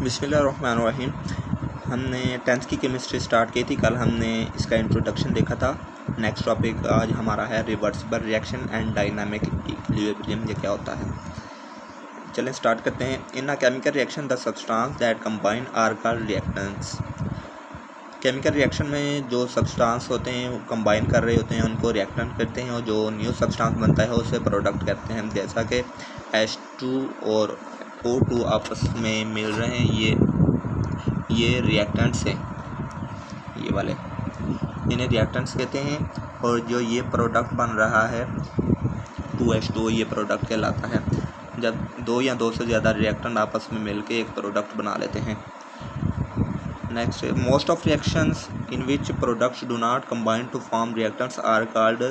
बिस्मिल्लाहिर्रहमानिर्रहीम। हमने 10th की केमिस्ट्री स्टार्ट की थी। कल हमने इसका इंट्रोडक्शन देखा था। नेक्स्ट टॉपिक आज हमारा है reversible reaction and dynamic equilibrium. ये क्या होता है, चलें स्टार्ट करते हैं। In a chemical reaction the substance that combine are called reactants. Chemical reaction में जो सब्सटेंस होते हैं वो कंबाइन कर रहे होते हैं, उनको रिएक्टेंट करते हैं, और जो न्यू सब्सटेंस बनता है उसे प्रोडक्ट कहते हैं। जैसा कि H2 और O2 आपस में मिल रहे हैं, ये रिएक्टेंट्स हैं, ये वाले, इन्हें रिएक्टेंट्स कहते हैं। और जो ये प्रोडक्ट बन रहा है 2H2O, ये प्रोडक्ट कहलाता है। जब दो या दो से ज़्यादा रिएक्टेंट आपस में मिलकर एक प्रोडक्ट बना लेते हैं। Next, most of reactions in which products do not combine to form reactants are called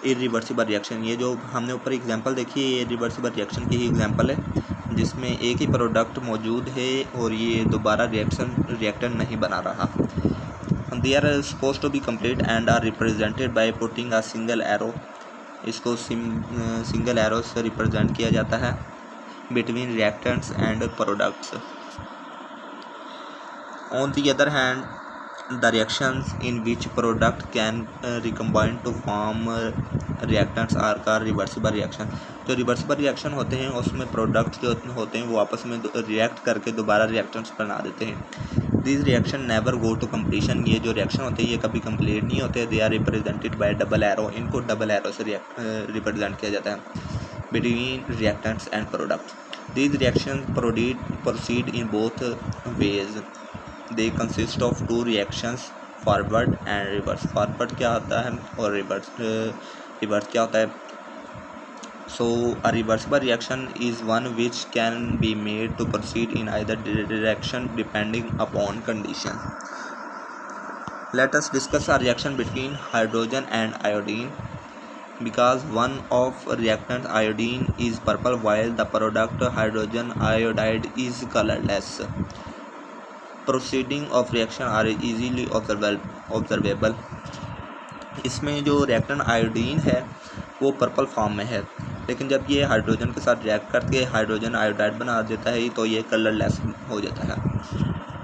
irreversible reaction. ये जो हमने ऊपर एग्जांपल देखी है, ये रिवर्सिबल रिएक्शन की ही एग्जांपल है, जिसमें एक ही प्रोडक्ट मौजूद है और ये दोबारा रिएक्टेंट नहीं बना रहा। They are suppose to be complete and are represented by putting a single arrow. इसको सिंगल एरो से रिप्रेजेंट किया जाता है between reactants and products. On the other hand, the reactions in which product can recombine to form reactants are called reversible reaction। जो reversible reaction होते हैं उसमें products जो होते हैं वो आपस में रिएक्ट करके दोबारा रिएक्टेंट्स बना देते हैं। This reaction never go to completion. ये जो रिएक्शन होते हैं ये कभी कंप्लीट नहीं होते। They are represented by double arrow. इनको डबल एरो से रिप्रेजेंट किया जाता है between reactants and products. This reaction proceed in both ways. They consist of two reactions, forward and reverse. Forward क्या होता है और रिवर्स क्या होता है। So a reversible reaction is one which can be made to proceed in either direction depending upon condition. Let us discuss a reaction between hydrogen and iodine. Because one of reactant iodine is purple while the product hydrogen iodide is colorless. Proceeding of reaction are easily observable। इसमें जो reactant iodine है वो purple form में है, लेकिन जब ये hydrogen के साथ रिएक्ट करके हाइड्रोजन आयोडाइड बना देता है तो ये कलरलेस हो जाता है।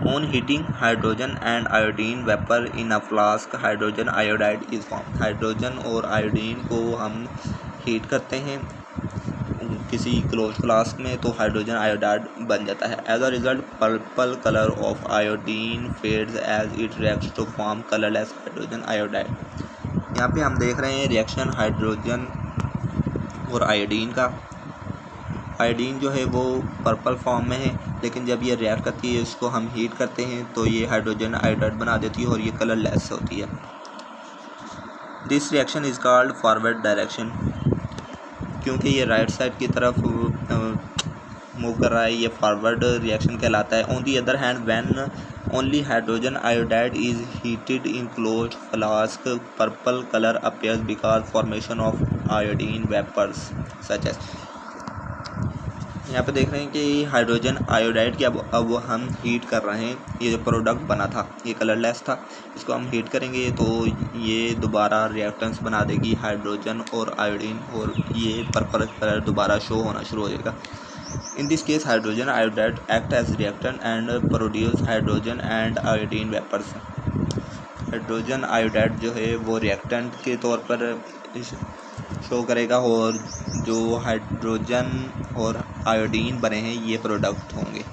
On heating hydrogen and iodine vapour in a flask, hydrogen iodide is form. Hydrogen और आयोडीन को हम हीट करते हैं किसी क्लोज फ्लास्क में तो हाइड्रोजन आयोडाइड बन जाता है। As a result purple colour of iodine fades as it reacts to form colourless hydrogen iodide. यहाँ पे हम देख रहे हैं रिएक्शन हाइड्रोजन और आयोडीन का। आयोडीन जो है वो पर्पल फॉर्म में है, लेकिन जब ये रिएक्ट करती है इसको हम हीट करते हैं तो ये हाइड्रोजन आयोडाइड बना देती है और ये कलरलेस होती है। This reaction is called forward direction. क्योंकि ये राइट साइड की तरफ मूव कर रहा है, ये फॉरवर्ड रिएक्शन कहलाता है। On the other hand when only hydrogen iodide is heated in closed flask, purple colour appears because formation of iodine vapours such as. यहाँ पे देख रहे हैं कि हाइड्रोजन आयोडाइड की अब हम हीट कर रहे हैं। ये जो प्रोडक्ट बना था ये कलरलेस था, इसको हम हीट करेंगे तो ये दोबारा रिएक्टेंट्स बना देगी हाइड्रोजन और आयोडीन, और ये पर्पल कलर दोबारा शो होना शुरू हो जाएगा। In this case hydrogen iodide act as reactant and produce hydrogen and iodine vapours. Hydrogen iodide जो है वो रिएक्टेंट के तौर पर शो करेगा और जो हाइड्रोजन और आयोडीन बने हैं ये प्रोडक्ट होंगे।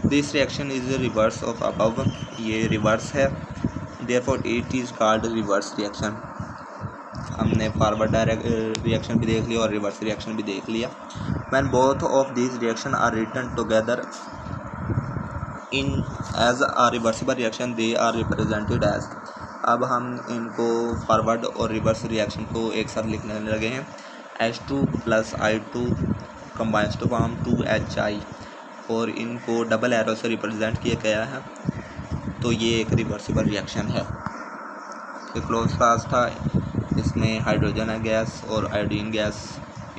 This reaction is reverse of above. ये रिवर्स है, therefore it is called reverse reaction. हमने फॉरवर्ड डायरेक्ट रिएक्शन भी देख लिया और रिवर्स रिएक्शन भी देख लिया। When both of these reaction are written together in as a reversible reaction they are represented as. अब हम इनको फॉरवर्ड और रिवर्स रिएक्शन को एक साथ लिखने लगे हैं। H2 + I2 combines to form 2HI, और इनको डबल एरो से रिप्रेजेंट किया गया है, तो ये एक रिवर्सिबल रिएक्शन है। ये क्लोज फ्लास्क था, इसमें हाइड्रोजन गैस और आयोडीन गैस,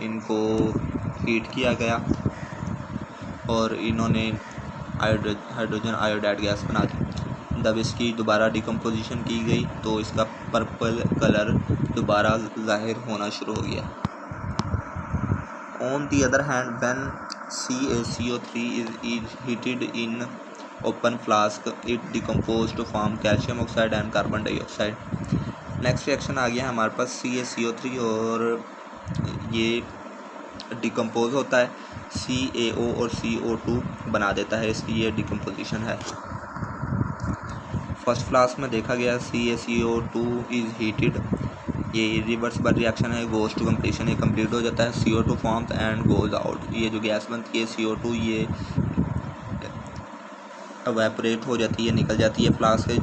इनको हीट किया गया और इन्होंने हाइड्रोजन आयोडाइड गैस बना दी। जब इसकी दोबारा डिकम्पोजिशन की गई तो इसका पर्पल कलर दोबारा ज़ाहिर होना शुरू हो गया। On the other hand when CaCO3 is heated in open flask, it decomposes to form calcium oxide and carbon dioxide। Next reaction आ गया है हमारे पास CaCO3 और ये डिकम्पोज होता है CaO और CO2 बना देता है, इसकी ये डिकम्पोजिशन है। फर्स्ट फ्लास्क में देखा गया CaCO2 इज़ हीटेड, ये रिवर्सिबल रिएक्शन है, गोज़ टू कम्प्लीशन, ये कंप्लीट हो जाता है, CO2 forms and goes out, ये जो गैस बनती है CO2 ये एवेपोरेट हो जाती है, निकल जाती है फ्लास्क से,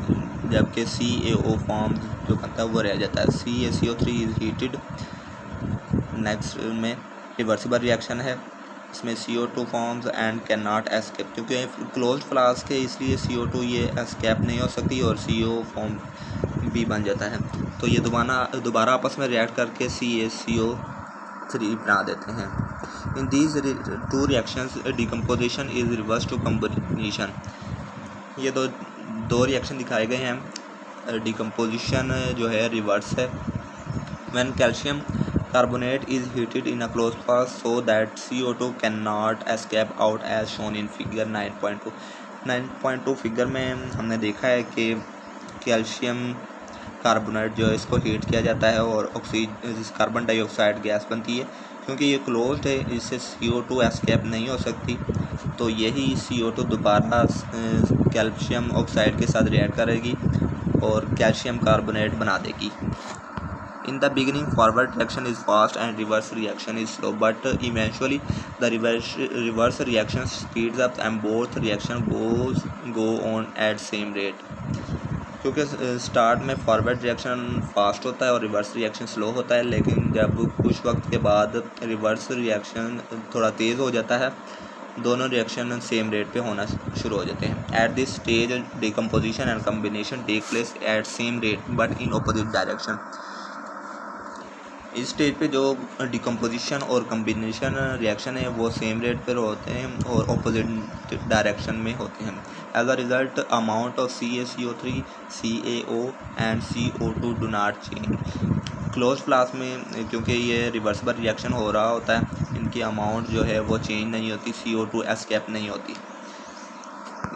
जबकि CaO फॉर्म जो बनता है वो रह जाता है। CaCO3 is heated. नेक्स्ट में रिवर्सिबल रिएक्शन है, इसमें CO2 forms and can not escape, क्योंकि क्लोज फ्लास्क है इसलिए CO2 ये एस्केप नहीं हो सकती और CO फॉर्म भी बन जाता है, तो ये दोबारा आपस में रिएक्ट करके CaCO3 बना देते हैं। In these two reactions decomposition is reverse to combination, ये दो रिएक्शन दिखाए गए हैं, डिकम्पोजिशन जो है रिवर्स है। When calcium carbonate is heated in a closed flask so that CO2 cannot escape out as shown in figure 9.2। 9.2 figure में हमने देखा है कि कैल्शियम कार्बोनेट जो है इसको हीट किया जाता है और कार्बन डाइऑक्साइड गैस बनती है, क्योंकि ये क्लोज्ड है इससे CO2 एस्केप नहीं हो सकती, तो यही CO2 दोबारा कैल्शियम ऑक्साइड के साथ रिएक्ट करेगी और कैल्शियम कार्बोनेट बना देगी। In the beginning, forward reaction is fast and reverse reaction is slow, but eventually the reverse reaction speeds up and both reaction go on at same rate। क्योंकि start में forward reaction fast होता है और reverse reaction slow होता है, लेकिन जब कुछ वक्त के बाद रिवर्स रिएक्शन थोड़ा तेज़ हो जाता है, दोनों रिएक्शन सेम रेट पे होना शुरू हो जाते हैं। At this stage decomposition and combination take place at same rate but in opposite direction. इस स्टेज पे जो डिकम्पोजिशन और कम्बिनेशन रिएक्शन है वो सेम रेट पर होते हैं और ऑपोजिट डायरेक्शन में होते हैं। As a result amount of CaCO3, CaO and CO2 do not change. Close flask में क्योंकि ये रिवर्सिबल रिएक्शन हो रहा होता है, इनकी अमाउंट जो है वो चेंज नहीं होती, CO2 एस्केप नहीं होती।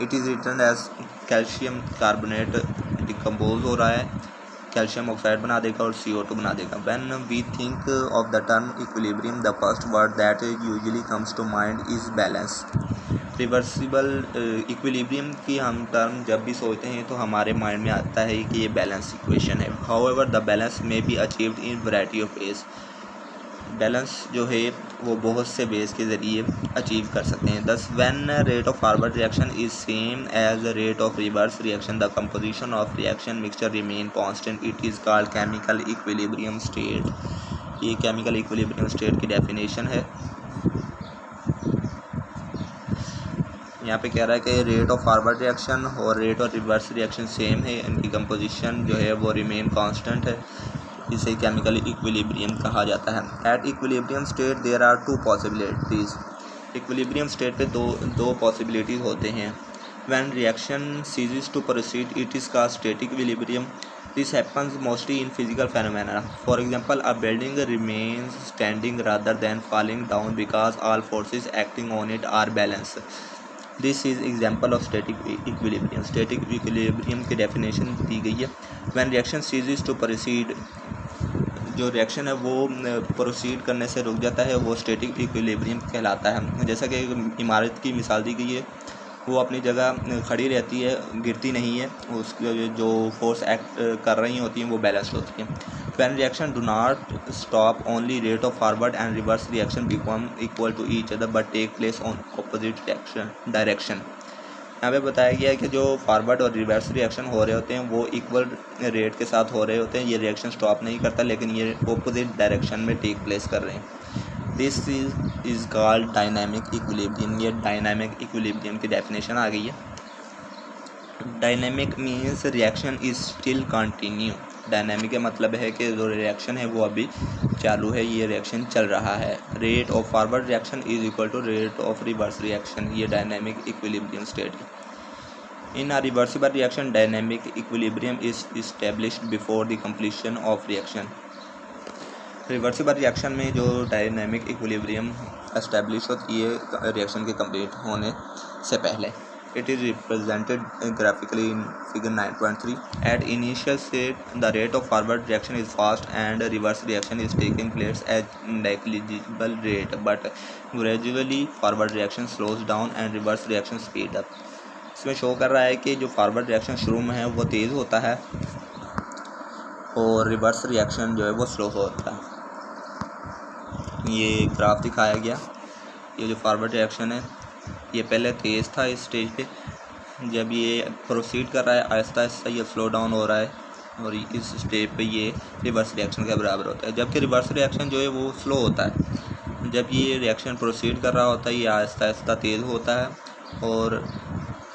It is written as calcium carbonate decompose हो रहा है, कैल्शियम ऑक्साइड बना देगा और CO2 बना देगा। When we think of the term equilibrium the first word that usually comes to mind is balance. Reversible equilibrium की हम टर्म जब भी सोचते हैं तो हमारे माइंड में आता है कि ये बैलेंस इक्वेशन है। हाउएवर द बैलेंस में be achieved in variety of ways. Balance जो है वो बहुत से वेज के ज़रिए अचीव कर सकते हैं। Thus when rate of forward reaction is same as the rate of reverse reaction the composition of reaction mixture remain constant, it is called chemical equilibrium state. ये केमिकल इक्विलिब्रियम स्टेट की definition है। यहाँ पे कह रहा है कि rate of forward reaction और rate of reverse reaction same है, इनकी कंपोजिशन जो है वो रिमेन कांस्टेंट है, इसे केमिकल इक्विलिब्रियम कहा जाता है। At equilibrium state there are two possibilities. Equilibrium state पे दो पॉसिबिलिटीज़ होते हैं। When reaction ceases to proceed it is called static equilibrium. This happens mostly in physical phenomena. For example a building remains standing rather than falling down because all forces acting on it are balance. This is example of static equilibrium. Static equilibrium की definition दी गई है। When reaction ceases to proceed, जो reaction है वो proceed करने से रुक जाता है, वो स्टैटिक इक्विलिब्रियम कहलाता है। जैसा कि इमारत की मिसाल दी गई है, वो अपनी जगह खड़ी रहती है, गिरती नहीं है, उसकी जो फोर्स एक्ट कर रही होती हैं वो बैलेंस्ड होती हैं। When reaction do not stop only rate of forward and reverse reaction become equal to each other but take place on opposite direction. यहाँ पे बताया गया है कि जो फॉरवर्ड और रिवर्स रिएक्शन हो रहे होते हैं वो इक्वल रेट के साथ हो रहे होते हैं। ये रिएक्शन स्टॉप नहीं करता, लेकिन ये ऑपोजिट डायरेक्शन में टेक प्लेस कर रहे हैं। This is called dynamic equilibrium. ये डायनामिक इक्विलिब्रियम की डेफिनेशन आ गई है। Dynamic means reaction is still continue. Dynamic का मतलब है कि जो रिएक्शन है वो अभी चालू है, ये रिएक्शन चल रहा है। Rate of forward reaction is equal to rate of reverse reaction. ये डायनामिक इक्विलिब्रियम स्टेट है। In a reversible reaction dynamic equilibrium is established before the completion of reaction. Reversible reaction में जो डायनामिक इक्विलिब्रियम एस्टेब्लिश होती है reaction के complete होने से पहले। It is represented graphically in figure 9.3। At initial state the rate of forward reaction is fast and reverse reaction is taking place at negligible rate, but gradually forward reaction slows down and reverse reaction speed up. इसमें show कर रहा है कि जो forward reaction शुरू में है वो तेज़ होता है और रिवर्स रिएक्शन जो है वो स्लो होता है। ये ग्राफ दिखाया गया। ये जो फॉरवर्ड रिएक्शन है ये पहले तेज़ था इस स्टेज पे, जब ये प्रोसीड कर रहा है आहिस्ता आहिस्ता ये स्लो डाउन हो रहा है और इस स्टेज पे ये रिवर्स रिएक्शन के बराबर होता है। जबकि रिवर्स रिएक्शन जो है वो स्लो होता है, जब ये रिएक्शन प्रोसीड कर रहा होता है ये आहिस्ता आहिस्ता तेज़ होता है और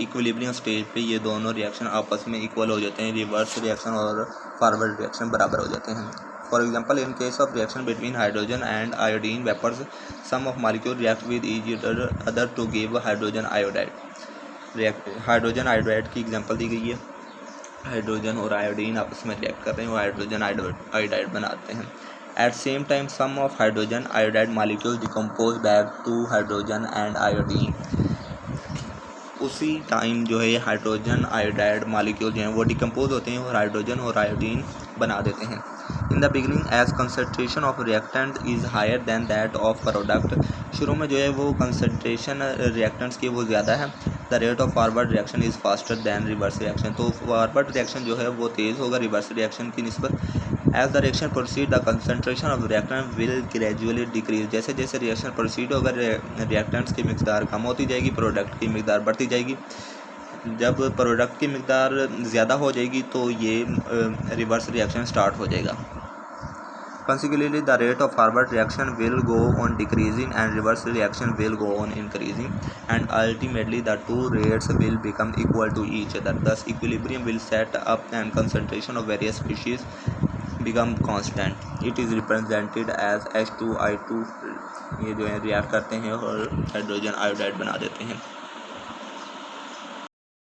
इक्विलिब्रियम स्टेज पे ये दोनों रिएक्शन आपस में इक्वल हो जाते हैं, रिवर्स रिएक्शन और फॉरवर्ड रिएक्शन बराबर हो जाते हैं। For example, in case of reaction between hydrogen and iodine vapors, some of molecule react with each other to give hydrogen iodide. Hydrogen iodide की एग्जांपल दी गई है। हाइड्रोजन और आयोडीन आपस में रिएक्ट कर रहे हैं और हाइड्रोजन आयोडाइड बनाते हैं। At same time some of hydrogen iodide molecule decompose back to hydrogen and iodine. उसी टाइम जो है हाइड्रोजन आयोडाइड मॉलिक्यूल जो हैं वो डिकम्पोज होते हैं और हाइड्रोजन और आयोडीन बना देते हैं। In the beginning as concentration of reactant is higher than that of product. शुरू में जो है वो कंसनट्रेशन रिएक्टेंट्स की वो ज़्यादा है। The rate of forward reaction is faster than reverse reaction. तो फॉरवर्ड रिएक्शन जो है वो तेज़ होगा रिवर्स रिएक्शन की निस्बत। As the reaction proceed the concentration of reactant will gradually decrease. जैसे जैसे रिएक्शन प्रोसीड होगा रिएक्टेंट्स की मिकदार कम होती जाएगी, प्रोडक्ट की मिकदार बढ़ती जाएगी। जब प्रोडक्ट की मिकदार ज़्यादा हो जाएगी तो ये रिवर्स रिएक्शन स्टार्ट हो जाएगा। Consequently, the rate of forward reaction will go on decreasing and reverse reaction will go on increasing, and ultimately the two rates will become equal to each other. Thus, equilibrium will set up and concentration of various species become constant. It is represented as H2I2। ये जो है react करते हैं और hydrogen iodide बना देते हैं।